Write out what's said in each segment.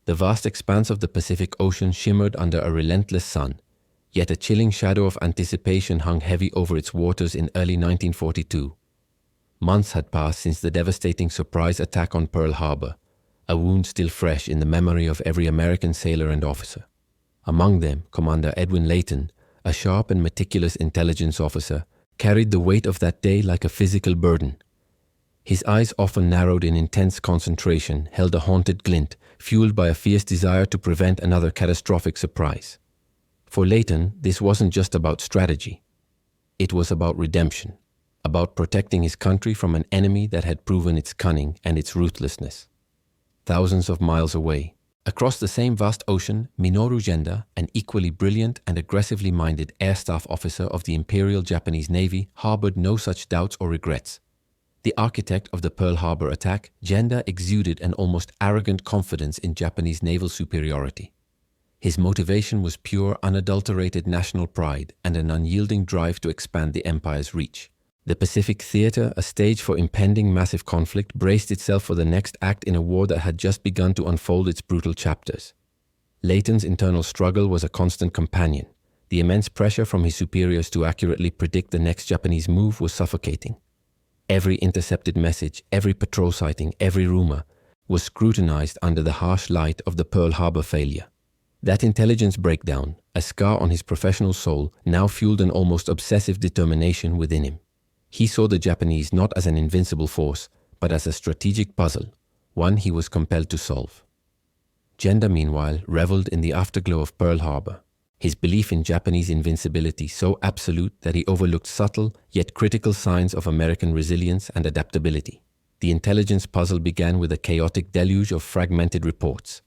The vast expanse of the Pacific Ocean shimmered under a relentless sun, yet a chilling shadow of anticipation hung heavy over its waters in early 1942. Months had passed since the devastating surprise attack on Pearl Harbor, a wound still fresh in the memory of every American sailor and officer. Among them, Commander Edwin Layton, a sharp and meticulous intelligence officer, carried the weight of that day like a physical burden. His eyes, often narrowed in intense concentration, held a haunted glint, fueled by a fierce desire to prevent another catastrophic surprise. For Layton, this wasn't just about strategy. It was about redemption, about protecting his country from an enemy that had proven its cunning and its ruthlessness. Thousands of miles away, across the same vast ocean, Minoru Genda, an equally brilliant and aggressively minded air staff officer of the Imperial Japanese Navy, harbored no such doubts or regrets. The architect of the Pearl Harbor attack, Genda exuded an almost arrogant confidence in Japanese naval superiority. His motivation was pure, unadulterated national pride and an unyielding drive to expand the empire's reach. The Pacific Theater, a stage for impending massive conflict, braced itself for the next act in a war that had just begun to unfold its brutal chapters. Layton's internal struggle was a constant companion. The immense pressure from his superiors to accurately predict the next Japanese move was suffocating. Every intercepted message, every patrol sighting, every rumor was scrutinized under the harsh light of the Pearl Harbor failure. That intelligence breakdown, a scar on his professional soul, now fueled an almost obsessive determination within him. He saw the Japanese not as an invincible force, but as a strategic puzzle, one he was compelled to solve. Genda, meanwhile, reveled in the afterglow of Pearl Harbor, his belief in Japanese invincibility so absolute that he overlooked subtle yet critical signs of American resilience and adaptability. The intelligence puzzle began with a chaotic deluge of fragmented reports.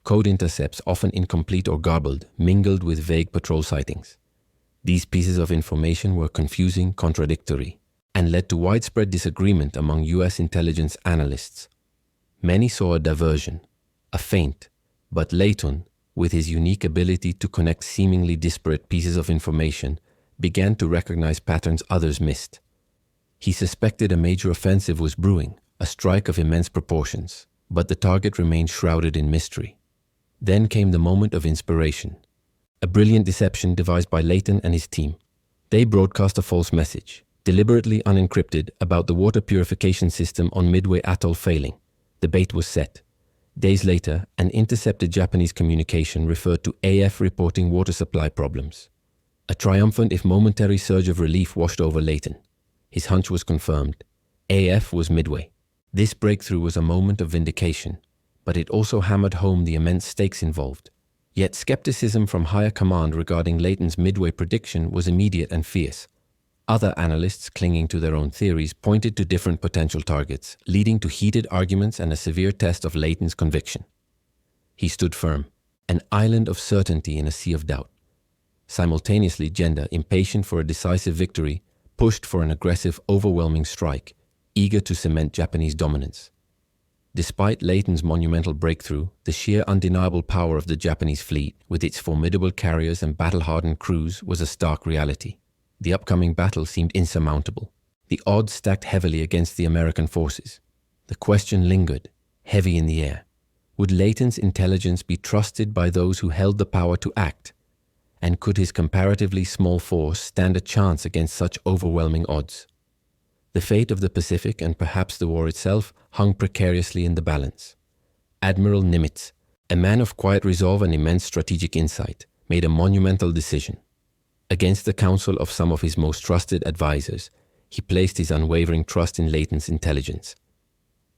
Code intercepts, often incomplete or garbled, mingled with vague patrol sightings. These pieces of information were confusing, contradictory, and led to widespread disagreement among U.S. intelligence analysts. Many saw a diversion, a feint, but Layton, with his unique ability to connect seemingly disparate pieces of information, began to recognize patterns others missed. He suspected a major offensive was brewing, a strike of immense proportions, but the target remained shrouded in mystery. Then came the moment of inspiration. A brilliant deception devised by Layton and his team. They broadcast a false message, deliberately unencrypted, about the water purification system on Midway Atoll failing. The bait was set. Days later, an intercepted Japanese communication referred to AF reporting water supply problems. A triumphant, if momentary, surge of relief washed over Layton. His hunch was confirmed. AF was Midway. This breakthrough was a moment of vindication, but it also hammered home the immense stakes involved. Yet skepticism from higher command regarding Layton's Midway prediction was immediate and fierce. Other analysts, clinging to their own theories, pointed to different potential targets, leading to heated arguments and a severe test of Layton's conviction. He stood firm, an island of certainty in a sea of doubt. Simultaneously, Genda, impatient for a decisive victory, pushed for an aggressive, overwhelming strike, eager to cement Japanese dominance. Despite Layton's monumental breakthrough, the sheer undeniable power of the Japanese fleet, with its formidable carriers and battle-hardened crews, was a stark reality. The upcoming battle seemed insurmountable. The odds stacked heavily against the American forces. The question lingered, heavy in the air. Would Layton's intelligence be trusted by those who held the power to act? And could his comparatively small force stand a chance against such overwhelming odds? The fate of the Pacific, and perhaps the war itself, hung precariously in the balance. Admiral Nimitz, a man of quiet resolve and immense strategic insight, made a monumental decision. Against the counsel of some of his most trusted advisors, he placed his unwavering trust in Layton's intelligence.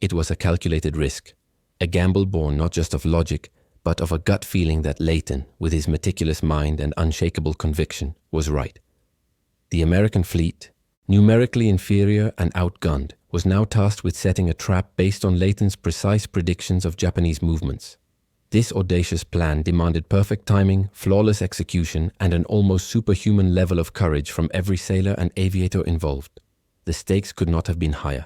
It was a calculated risk, a gamble born not just of logic, but of a gut feeling that Layton, with his meticulous mind and unshakable conviction, was right. The American fleet, numerically inferior and outgunned, was now tasked with setting a trap based on Layton's precise predictions of Japanese movements. This audacious plan demanded perfect timing, flawless execution, and an almost superhuman level of courage from every sailor and aviator involved. The stakes could not have been higher.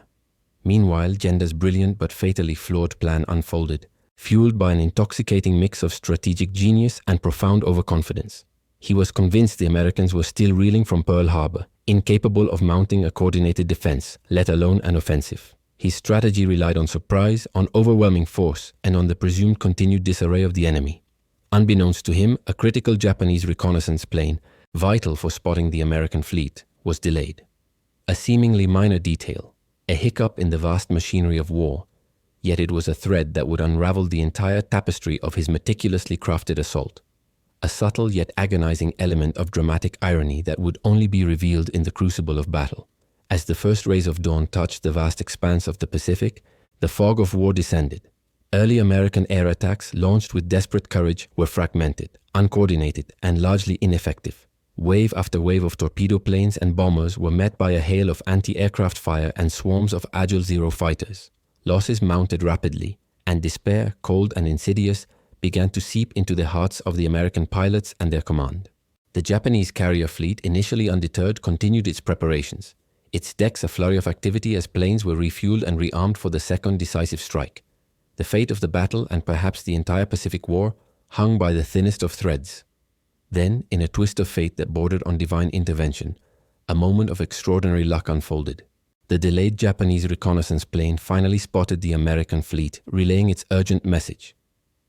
Meanwhile, Genda's brilliant but fatally flawed plan unfolded, fueled by an intoxicating mix of strategic genius and profound overconfidence. He was convinced the Americans were still reeling from Pearl Harbor, incapable of mounting a coordinated defense, let alone an offensive. His strategy relied on surprise, on overwhelming force, and on the presumed continued disarray of the enemy. Unbeknownst to him, a critical Japanese reconnaissance plane, vital for spotting the American fleet, was delayed. A seemingly minor detail, a hiccup in the vast machinery of war, yet it was a thread that would unravel the entire tapestry of his meticulously crafted assault. A subtle yet agonizing element of dramatic irony that would only be revealed in the crucible of battle. As the first rays of dawn touched the vast expanse of the Pacific, the fog of war descended. Early American air attacks, launched with desperate courage, were fragmented, uncoordinated, and largely ineffective. Wave after wave of torpedo planes and bombers were met by a hail of anti-aircraft fire and swarms of Agile Zero fighters. Losses mounted rapidly, and despair, cold and insidious, began to seep into the hearts of the American pilots and their command. The Japanese carrier fleet, initially undeterred, continued its preparations. Its decks a flurry of activity as planes were refueled and rearmed for the second decisive strike. The fate of the battle, and perhaps the entire Pacific War, hung by the thinnest of threads. Then, in a twist of fate that bordered on divine intervention, a moment of extraordinary luck unfolded. The delayed Japanese reconnaissance plane finally spotted the American fleet, relaying its urgent message.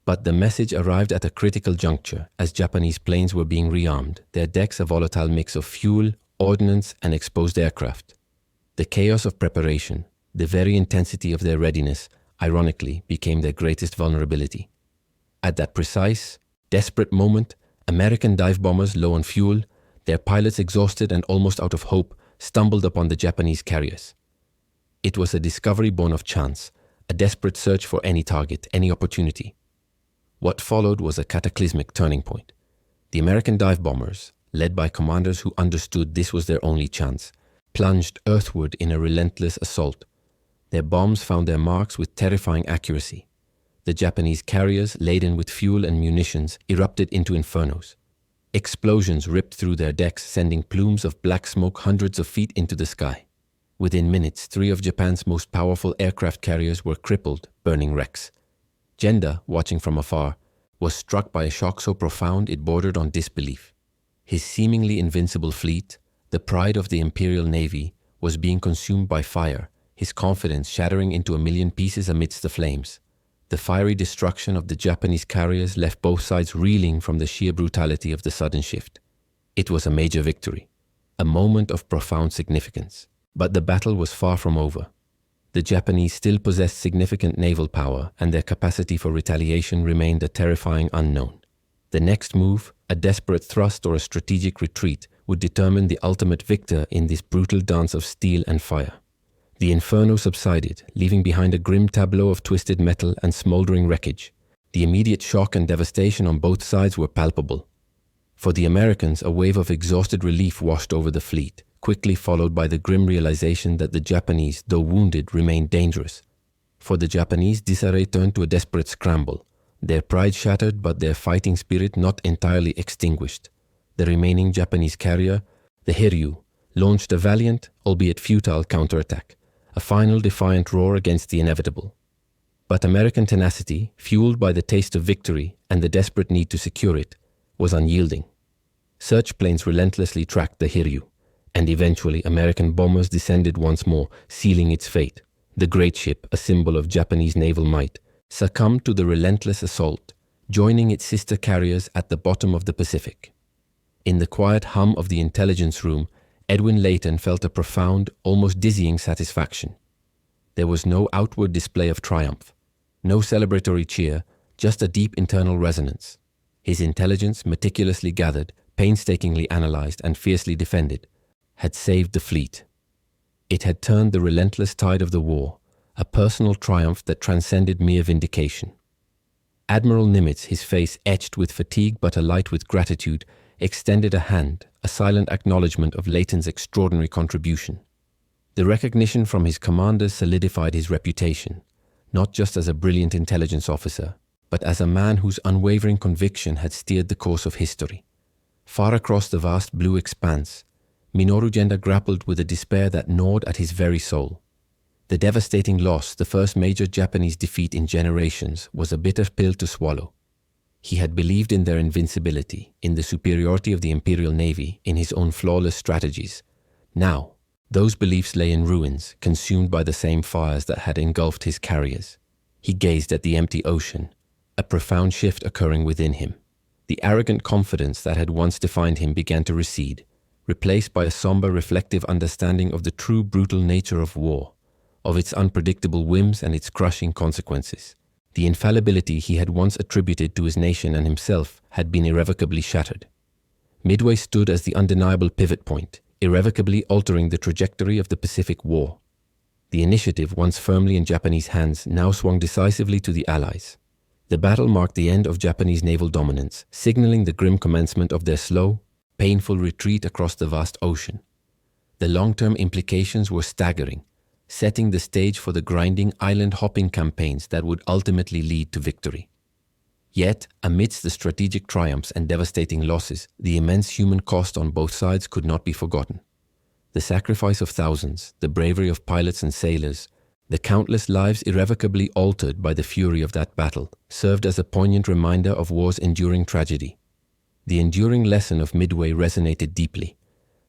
But the message arrived at a critical juncture as Japanese planes were being rearmed, their decks a volatile mix of fuel, ordnance, and exposed aircraft. The chaos of preparation, the very intensity of their readiness, ironically, became their greatest vulnerability. At that precise, desperate moment, American dive bombers low on fuel, their pilots exhausted and almost out of hope, stumbled upon the Japanese carriers. It was a discovery born of chance, a desperate search for any target, any opportunity. What followed was a cataclysmic turning point. The American dive bombers, led by commanders who understood this was their only chance, plunged earthward in a relentless assault. Their bombs found their marks with terrifying accuracy. The Japanese carriers, laden with fuel and munitions, erupted into infernos. Explosions ripped through their decks, sending plumes of black smoke hundreds of feet into the sky. Within minutes, 3 of Japan's most powerful aircraft carriers were crippled, burning wrecks. Genda, watching from afar, was struck by a shock so profound it bordered on disbelief. His seemingly invincible fleet, the pride of the Imperial Navy, was being consumed by fire, his confidence shattering into a million pieces amidst the flames. The fiery destruction of the Japanese carriers left both sides reeling from the sheer brutality of the sudden shift. It was a major victory, a moment of profound significance. But the battle was far from over. The Japanese still possessed significant naval power, and their capacity for retaliation remained a terrifying unknown. The next move, a desperate thrust or a strategic retreat, would determine the ultimate victor in this brutal dance of steel and fire. The inferno subsided, leaving behind a grim tableau of twisted metal and smoldering wreckage. The immediate shock and devastation on both sides were palpable. For the Americans, a wave of exhausted relief washed over the fleet, quickly followed by the grim realization that the Japanese, though wounded, remained dangerous. For the Japanese, disarray turned to a desperate scramble, their pride shattered but their fighting spirit not entirely extinguished. The remaining Japanese carrier, the Hiryu, launched a valiant, albeit futile, counterattack, a final defiant roar against the inevitable. But American tenacity, fueled by the taste of victory and the desperate need to secure it, was unyielding. Search planes relentlessly tracked the Hiryu, and eventually American bombers descended once more, sealing its fate. The great ship, a symbol of Japanese naval might, succumbed to the relentless assault, joining its sister carriers at the bottom of the Pacific. In the quiet hum of the intelligence room, Edwin Layton felt a profound, almost dizzying satisfaction. There was no outward display of triumph, no celebratory cheer, just a deep internal resonance. His intelligence, meticulously gathered, painstakingly analyzed, and fiercely defended, had saved the fleet. It had turned the relentless tide of the war, a personal triumph that transcended mere vindication. Admiral Nimitz, his face etched with fatigue but alight with gratitude, extended a hand, a silent acknowledgement of Layton's extraordinary contribution. The recognition from his commanders solidified his reputation, not just as a brilliant intelligence officer, but as a man whose unwavering conviction had steered the course of history. Far across the vast blue expanse, Minoru Genda grappled with a despair that gnawed at his very soul. The devastating loss, the first major Japanese defeat in generations, was a bitter pill to swallow. He had believed in their invincibility, in the superiority of the Imperial Navy, in his own flawless strategies. Now, Those beliefs lay in ruins, consumed by the same fires that had engulfed his carriers. He gazed at the empty ocean, a profound shift occurring within him. The arrogant confidence that had once defined him began to recede, replaced by a somber, reflective understanding of the true brutal nature of war, of its unpredictable whims and its crushing consequences. The infallibility he had once attributed to his nation and himself had been irrevocably shattered. Midway stood as the undeniable pivot point, irrevocably altering the trajectory of the Pacific War. The initiative, once firmly in Japanese hands, now swung decisively to the Allies. The battle marked the end of Japanese naval dominance, signaling the grim commencement of their slow, painful retreat across the vast ocean. The long-term implications were staggering, setting the stage for the grinding, island-hopping campaigns that would ultimately lead to victory. Yet, amidst the strategic triumphs and devastating losses, the immense human cost on both sides could not be forgotten. The sacrifice of thousands, the bravery of pilots and sailors, the countless lives irrevocably altered by the fury of that battle, served as a poignant reminder of war's enduring tragedy. The enduring lesson of Midway resonated deeply.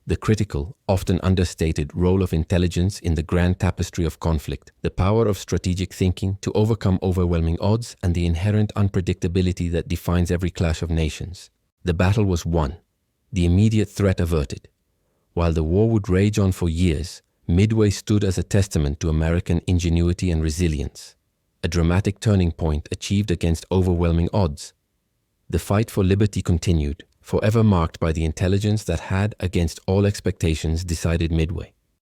The critical, often understated role of intelligence in the grand tapestry of conflict, the power of strategic thinking to overcome overwhelming odds, and the inherent unpredictability that defines every clash of nations. The battle was won, the immediate threat averted. While the war would rage on for years, Midway stood as a testament to American ingenuity and resilience, a dramatic turning point achieved against overwhelming odds. The fight for liberty continued, forever marked by the intelligence that had, against all expectations, decided Midway.